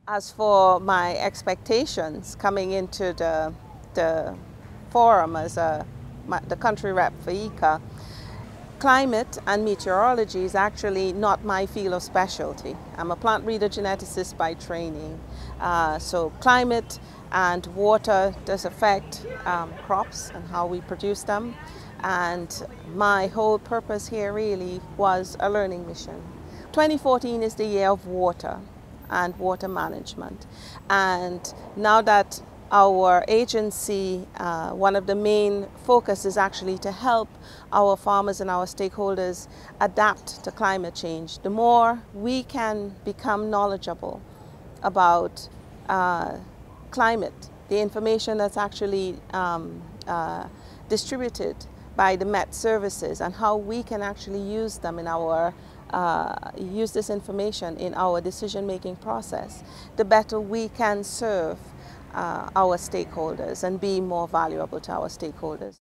As for my expectations coming into the forum as the country rep for ICA, climate and meteorology is actually not my field of specialty. I'm a plant breeder geneticist by training. So climate and water does affect crops and how we produce them. And my whole purpose here really was a learning mission. 2014 is the year of water and water management. And now that our agency, one of the main focus is actually to help our farmers and our stakeholders adapt to climate change. The more we can become knowledgeable about climate, the information that's actually distributed by the Met services and how we can actually use them in our use this information in our decision-making process, the better we can serve our stakeholders and be more valuable to our stakeholders.